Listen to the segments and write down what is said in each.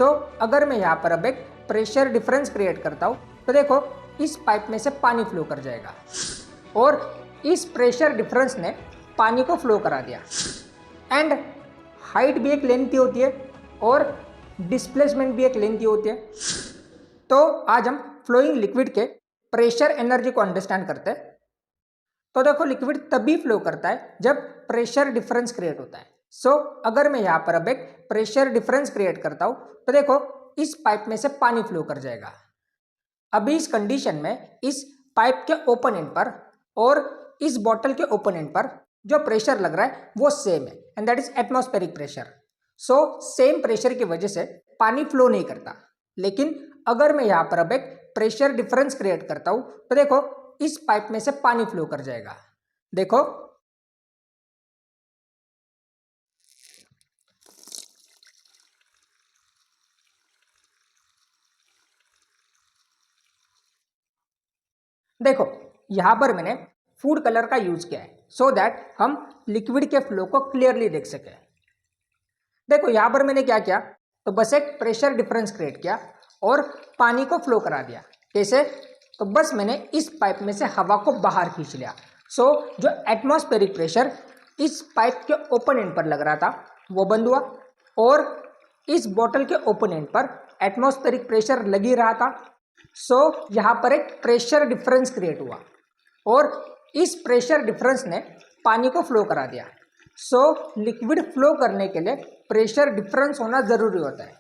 अगर मैं यहाँ पर अब एक प्रेशर डिफरेंस क्रिएट करता हूँ तो देखो इस पाइप में से पानी फ्लो कर जाएगा और इस प्रेशर डिफरेंस ने पानी को फ्लो करा दिया। एंड हाइट भी एक लेंथ ही होती है और डिस्प्लेसमेंट भी एक लेंथ ही होती है। तो आज हम फ्लोइंग लिक्विड के प्रेशर एनर्जी को अंडरस्टैंड करते हैं। तो देखो लिक्विड तभी फ्लो करता है जब प्रेशर डिफरेंस क्रिएट होता है। अगर मैं यहाँ पर अब एक प्रेशर डिफरेंस क्रिएट करता हूँ तो देखो इस पाइप में से पानी फ्लो कर जाएगा। अभी इस कंडीशन में इस पाइप के ओपन एंड पर और इस बॉटल के ओपन एंड पर जो प्रेशर लग रहा है वो सेम है and that is atmospheric pressure. Same pressure की वजह से पानी फ्लो नहीं करता। लेकिन अगर मैं यहाँ पर अब एक प्रेशर डिफरेंस क्रिएट करता हूँ तो देखो इस पाइप में से पानी फ्लो कर जाएगा। देखो देखो यहां पर मैंने फूड कलर का यूज किया है सो दैट हम लिक्विड के फ्लो को क्लियरली देख सके। देखो यहां पर मैंने क्या किया तो बस एक प्रेशर डिफरेंस क्रिएट किया और पानी को फ्लो करा दिया। कैसे? तो बस मैंने इस पाइप में से हवा को बाहर खींच लिया। जो एटमॉस्फेरिक प्रेशर इस पाइप के ओपन एंड पर लग रहा था वो बंद हुआ और इस बॉटल के ओपन एंड पर एटमॉस्फेरिक प्रेशर लग ही रहा था। यहाँ पर एक प्रेशर डिफरेंस क्रिएट हुआ और इस प्रेशर डिफरेंस ने पानी को फ्लो करा दिया। लिक्विड फ्लो करने के लिए प्रेशर डिफरेंस होना जरूरी होता है।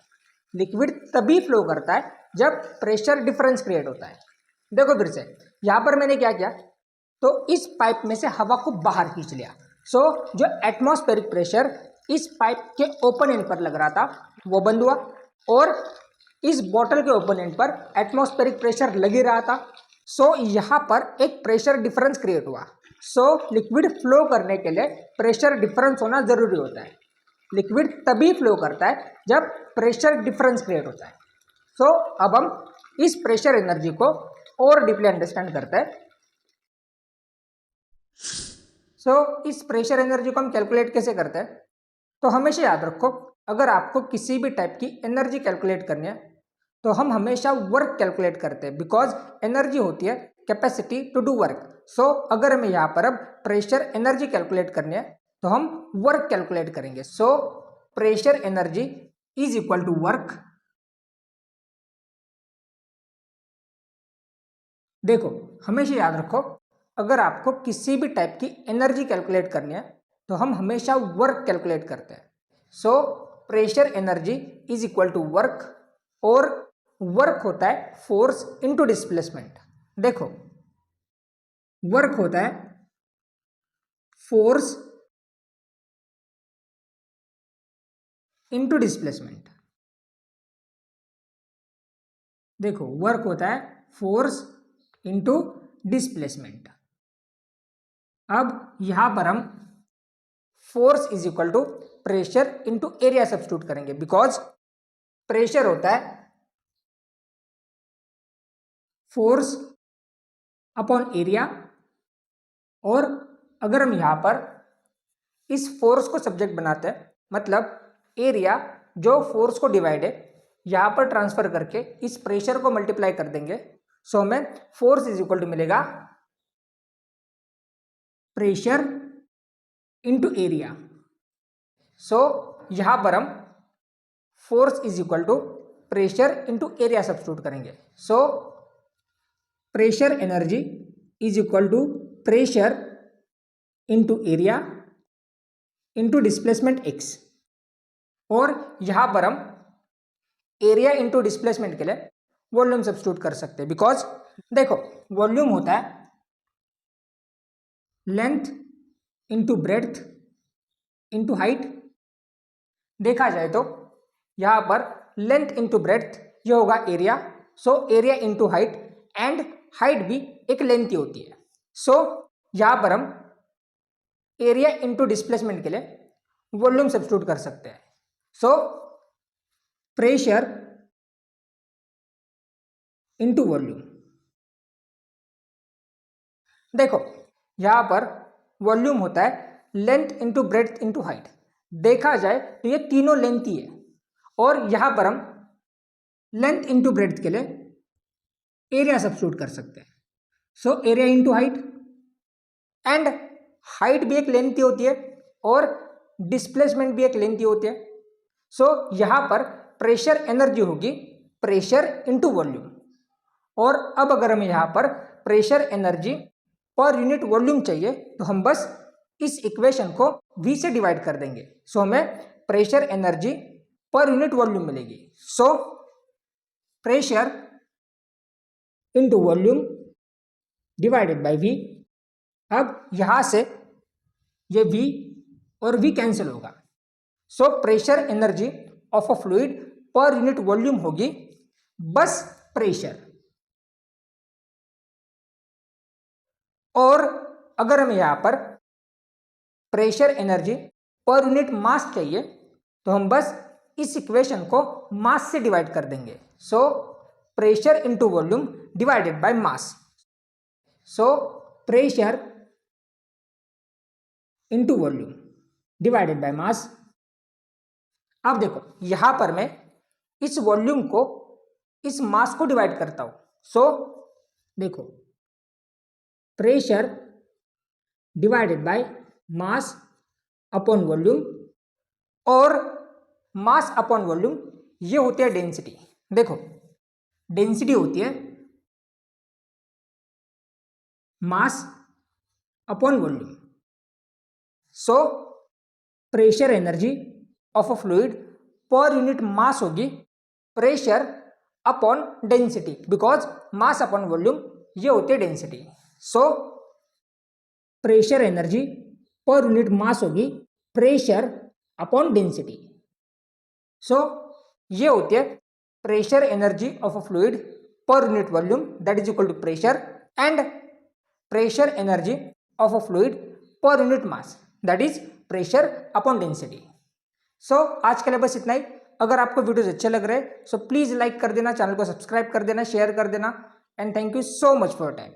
लिक्विड तभी फ्लो करता है जब प्रेशर डिफरेंस क्रिएट होता है। देखो फिर से यहाँ पर मैंने क्या किया तो इस पाइप में से हवा को बाहर खींच लिया। जो एटमॉस्फेरिक प्रेशर इस पाइप के ओपन एंड पर लग रहा था वो बंद हुआ और इस बॉटल के ओपन एंड पर एटमॉस्फेरिक प्रेशर लग ही रहा था। यहाँ पर एक प्रेशर डिफरेंस क्रिएट हुआ। लिक्विड फ्लो करने के लिए प्रेशर डिफरेंस होना जरूरी होता है। लिक्विड तभी फ्लो करता है जब प्रेशर डिफरेंस क्रिएट होता है। अब हम इस प्रेशर एनर्जी को और डीपली अंडरस्टैंड करते हैं। इस प्रेशर एनर्जी को हम कैलकुलेट कैसे करते हैं? तो हमेशा याद रखो अगर आपको किसी भी टाइप की एनर्जी कैलकुलेट करनी है तो हम हमेशा वर्क कैलकुलेट करते हैं बिकॉज एनर्जी होती है कैपेसिटी टू डू वर्क। अगर हमें यहाँ पर अब प्रेशर एनर्जी कैलकुलेट करनी है तो हम वर्क कैलकुलेट करेंगे। Pressure energy is equal to work. देखो हमेशा याद रखो अगर आपको किसी भी टाइप की एनर्जी कैलकुलेट करनी है तो हम हमेशा वर्क कैलकुलेट करते हैं। Pressure energy is equal to work और वर्क होता है फोर्स इनटू डिस्प्लेसमेंट। देखो वर्क होता है फोर्स इनटू डिस्प्लेसमेंट। देखो वर्क होता है फोर्स इनटू डिस्प्लेसमेंट। अब यहां पर हम force is equal to pressure into area substitute करेंगे बिकॉज प्रेशर होता है फोर्स अपॉन एरिया और अगर हम यहां पर इस फोर्स को सब्जेक्ट बनाते हैं मतलब एरिया जो फोर्स को डिवाइड है यहां पर ट्रांसफर करके इस प्रेशर को मल्टीप्लाई कर देंगे। हमें फोर्स इज इक्वल टू मिलेगा प्रेशर इनटू एरिया। यहां पर हम force is equal to pressure into area substitute करेंगे। Pressure energy is equal to pressure into area into displacement x और यहां पर हम एरिया इनटू डिस्प्लेसमेंट के लिए वॉल्यूम सब्स्टिट्यूट कर सकते हैं बिकॉज देखो वॉल्यूम होता है length into breadth into height. देखा जाए तो यहां पर लेंथ इनटू ब्रेड्थ ये होगा area. Area into height and height भी एक लेंथ ही होती है। यहां पर हम एरिया इनटू डिस्प्लेसमेंट के लिए वॉल्यूम सब्स्टिट्यूट कर सकते हैं। Pressure into volume. देखो यहां पर वॉल्यूम होता है length into breadth into height. देखा जाए तो ये तीनों लेंथ ही है और यहां पर हम लेंथ इंटू ब्रेड्थ के लिए एरिया सब्स्टिट्यूट कर सकते हैं। So area into height, and height भी एक लेंथ ही होती है और डिस्प्लेसमेंट भी एक लेंथ ही होती है। सो यहां पर प्रेशर एनर्जी होगी प्रेशर इंटू वॉल्यूम, और अब अगर हमें यहां पर pressure energy per unit volume चाहिए तो हम बस इस इक्वेशन को V से डिवाइड कर देंगे। सो हमें pressure energy per unit volume मिलेगी। So pressure into volume divided by V। अब यहां से ये V और V कैंसिल होगा। सो pressure energy of a fluid per unit volume होगी बस प्रेशर, और अगर हमें यहां पर प्रेशर एनर्जी पर यूनिट मास चाहिए तो हम बस इस इक्वेशन को मास से डिवाइड कर देंगे। सो pressure into volume divided by mass. So pressure into volume divided by mass. अब देखो यहां पर मैं इस वॉल्यूम को इस मास को डिवाइड करता हूं। सो देखो pressure divided by mass upon volume, और मास अपॉन वॉल्यूम ये होती है डेंसिटी। देखो डेंसिटी होती है mass upon volume. So pressure energy of a fluid per unit mass होगी pressure upon density, because mass upon volume ये होती है density. So pressure energy per unit mass होगी प्रेशर अपॉन डेंसिटी। सो ये होती है pressure energy of a fluid per unit volume that is equal to pressure, and pressure energy of a fluid per unit mass that is pressure upon density. सो आज के लिए बस इतना ही। अगर आपको वीडियोस अच्छे लग रहे हैं सो प्लीज लाइक कर देना, चैनल को सब्सक्राइब कर देना, शेयर कर देना, and thank you so much for your time.